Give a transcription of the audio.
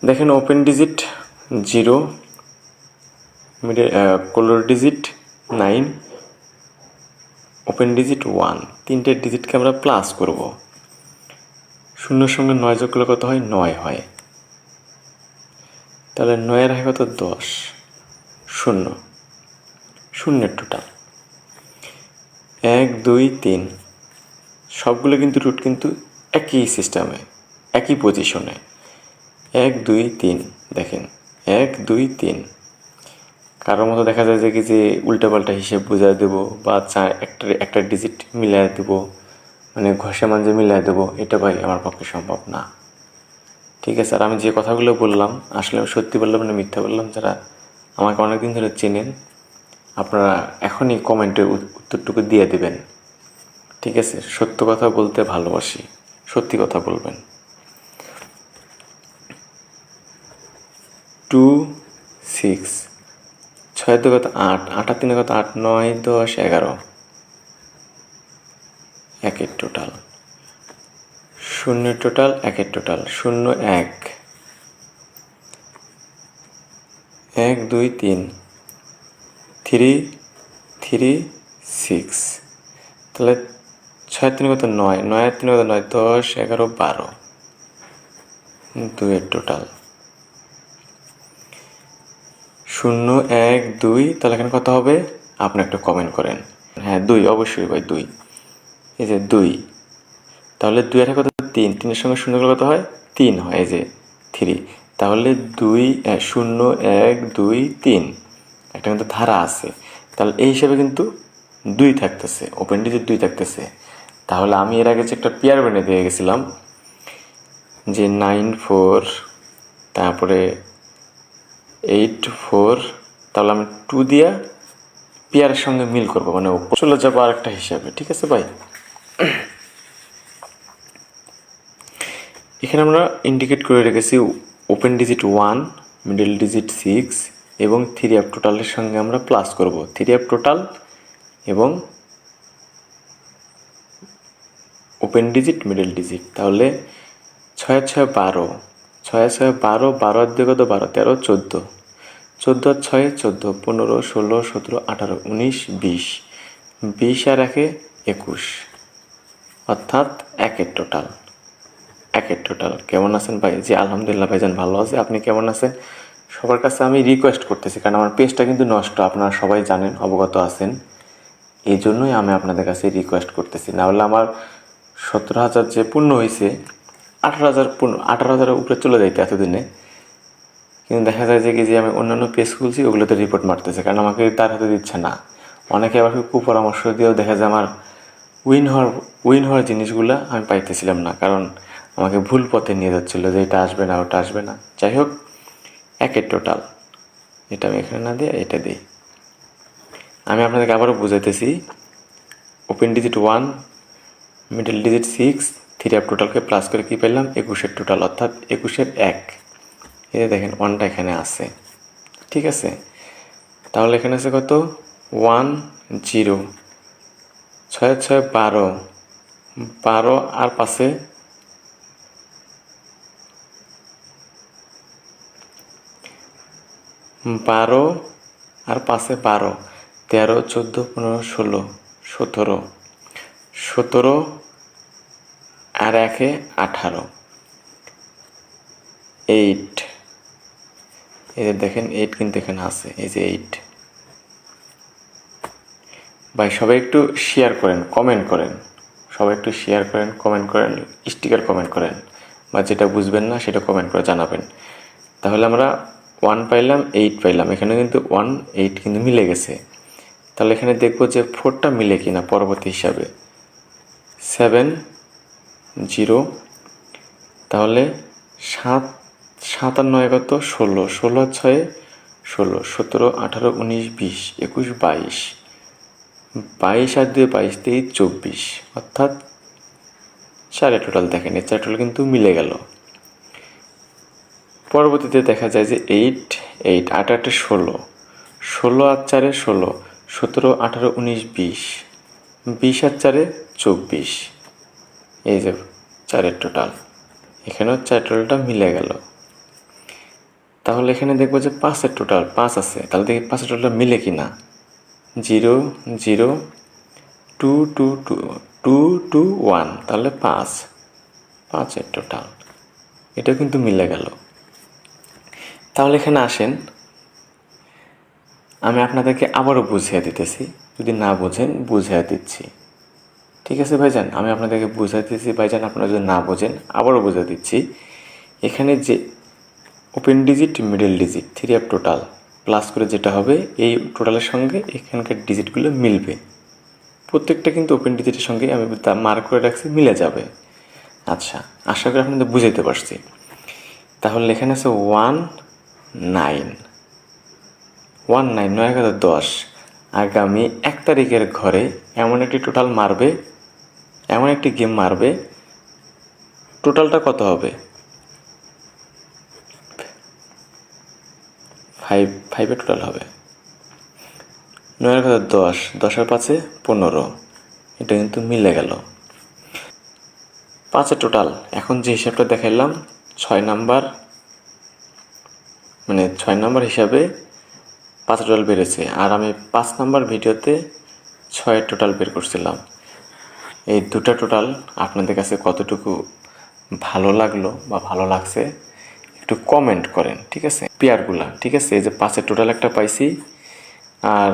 দেখেন open digit 0, middle close digit 9, open digit 1, তিনটে ডিজিটকে আমরা প্লাস করব। শূন্যর সঙ্গে 9 যোগ করলে কত হয়? 9 হয়। তাহলে 9 হয় কত? 10। শূন্য, শূন্যের টোটাল 1 2 3, সবগুলো কিন্তু রুট কিন্তু একই সিস্টেমে, একই পজিশনে। 1 2 3, দেখেন 1 2 3। কারোর মতো দেখা যায় যে কি যে উল্টাপাল্টা হিসেব বুঝাই দেবো বা একটা ডিজিট মিলাই দেবো, মানে ঘষে মাঞ্জে মিলাই দেবো, এটা ভাই আমার পক্ষে সম্ভব না। ঠিক আছে, আর আমি যে কথাগুলো বললাম আসলে আমি সত্যি বললাম না মিথ্যা বললাম, যারা আমাকে অনেকদিন ধরে চেনেন আপনারা এখনই কমেন্টে উত্তরটুকু দিয়ে দেবেন। ঠিক আছে, সত্য কথা বলতে ভালোবাসি, সত্যি কথা বলবেন। 2 6, 6 2 কত? 8, 8 আর 3 কত? 8 9 10 11, একের টোটাল শূন্যের টোটাল, একের টোটাল 0 1 1 2 3 3 3 6, তাহলে 6 3 কত? 9, 9 3 কত? 9 10 11 12, 2 এর টোটাল 0 1 2, তাহলে এখানে কত হবে? আপনি একটু কমেন্ট করেন। হ্যাঁ 2, অবশ্যই ভাই 2, এই যে 2, তাহলে 2 এর কত? 3, 3 এর সঙ্গে 0 কত হয়? 3 হয়, এই যে 3। তাহলে 2 0 1 2 3, একটা কিন্তু ধারা আছে, তাহলে এই হিসাবে কিন্তু 2 থাকতেছে, ওপেন ডিজিট 2 থাকতেছে। তাহলে আমি এর আগে যে একটা পেয়ার বানিয়ে দিয়ে গেছিলাম যে 9 4, তারপরে 8 4, তাহলে আমি 2 দিয়া পেয়ারের সঙ্গে মিল করবো, মানে চলে যাবো আর একটা হিসাবে। ঠিক আছে ভাই, এখানে আমরা ইন্ডিকেট করে রেখেছি ওপেন ডিজিট 1, মিডল ডিজিট 6 এবং 3F টোটালের সঙ্গে আমরা প্লাস করব 3F টোটাল এবং ওপেন ডিজিট মিডল ডিজিট। তাহলে 6 6 12, 6 6 12, 12 আর 2 কত? 12 13 14, 14 আর 6 14, 15 16 17 18 19 20, 20 আর 1 21, অর্থাৎ একের টোটাল, একের টোটাল। কেমন আছেন ভাই? জি আলহামদুলিল্লাহ ভাইজান ভালো আছে, আপনি কেমন আছেন? সবার কাছে আমি রিকোয়েস্ট করতেছি, কারণ আমার পেজটা কিন্তু নষ্ট, আপনারা সবাই জানেন, অবগত আছেন, এই জন্যই আমি আপনাদের কাছে রিকোয়েস্ট করতেছি। না হলে আমার 17,000 যে পূর্ণ হয়েছে, 18,000 পূর্ণ, 18,000-এর উপরে চলে যাইতে এতদিনে, কিন্তু দেখা যায় যে কি যে আমি অন্যান্য পেজ খুলছি ওগুলোতে রিপোর্ট মারতেছে, কারণ আমাকে তার হাতে দিচ্ছে না। অনেকে আবার কুপরামর্শ দিয়েও দেখা যায় আমার উইন হওয়ার জিনিসগুলো আমি পাইতেছিলাম না, কারণ আমাকে ভুল পথে নিয়ে যাচ্ছিলো যে এটা আসবে না ওটা আসবে না। যাই হোক, একের টোটাল এটা আমি এখানে না দিয়ে এটা দিই। আমি আপনাদেরকে আবারও বুঝাইতেছি, open digit 1, middle digit 6, 3F টোটালকে প্লাস করে কী পেলাম? 21-এর টোটাল, অর্থাৎ 21-এর 1। এই দেখেন 1টা এখানে আছে। ঠিক আছে, তাহলে এখানে আছে কত? 1 0, 6 6 12, 12 আর পাশে 12 আর পাশে 12, 13 14 15 16 17, 17 আর 1 18, 8, এই যে দেখেন 8 কিন্তু এখানে আছে, এই যে 8। ভাই সবাই একটু শেয়ার করেন, কমেন্ট করেন, সবাই একটু শেয়ার করেন, কমেন্ট করেন, স্টিকার কমেন্ট করেন, বা যেটা বুঝবেন না সেটা কমেন্ট করে জানাবেন। তাহলে আমরা 1 পাইলাম, 8 পাইলাম, এখানে কিন্তু 1 8 কিন্তু মিলে গেছে। তাহলে এখানে দেখব যে 4টা মিলে কিনা পরবর্তী হিসাবে। 7 0, তাহলে 7 7 আর 9 কত? 16, 16 আর 6 16, 17 18 19 20 21 22, 22 আর 2 22 23 24, অর্থাৎ 4 টোটাল। দেখেন এই 4 টোটাল কিন্তু মিলে গেল। পরবর্তীতে দেখা যায় যে 8 8 8 8 16, 16 আর 4 16, 17 18 19 20, 20 আর 4 24, এই যে 4 টোটাল, এখানেও 4 টোটালটা মিলে গেল। তাহলে এখানে দেখবো যে 5-এর টোটাল 5 আছে, তাহলে দেখি 5-এর টোটাল মিলে কি না। 0 0 2 2 2 2 2 1, তাহলে 5-এর টোটাল, এটা কিন্তু মিলে গেল। তাহলে এখানে আসেন, আমি আপনাদেরকে আবারও বুঝিয়ে দিতেছি, যদি না বোঝেন বুঝিয়ে দিচ্ছি। ঠিক আছে ভাইজান, আমি আপনাদেরকে বুঝিয়ে দিচ্ছি ভাইজান, আপনারা যদি না বোঝেন আবারও বুঝিয়ে দিচ্ছি। এখানে যে open digit middle digit 3 of total plus করে যেটা হবে, এই টোটালের সঙ্গে এখানকার ডিজিটগুলো মিলবে। প্রত্যেকটা কিন্তু ওপেন ডিজিটের সঙ্গে আমি মার্ক করে রাখছি, মিলে যাবে। আচ্ছা, আশা করি আপনাদের বুঝাইতে পারছি। তাহলে এখানে আছে 19 9 আগামী 1 তারিখের ঘরে এমন একটি টোটাল মারবে, এমন একটি গেম মারবে, টোটালটা কত হবে? 5 টোটাল হবে। 9 10 5 15, এটা কিন্তু মিলে গেল। 5-এর টোটাল এখন যে হিসাবটা দেখাইলাম, 6 নাম্বার, মানে 6 নাম্বার হিসাবে 5 টোটাল বেড়েছে। আর আমি 5 নাম্বার ভিডিওতে 6-এর টোটাল বের করছিলাম। এই দুটা টোটাল আপনাদের কাছে কতটুকু ভালো লাগলো বা ভালো লাগছে একটু কমেন্ট করেন, ঠিক আছে? পেয়ারগুলা, ঠিক আছে? এই যে 5-এর টোটাল একটা পাইছি, আর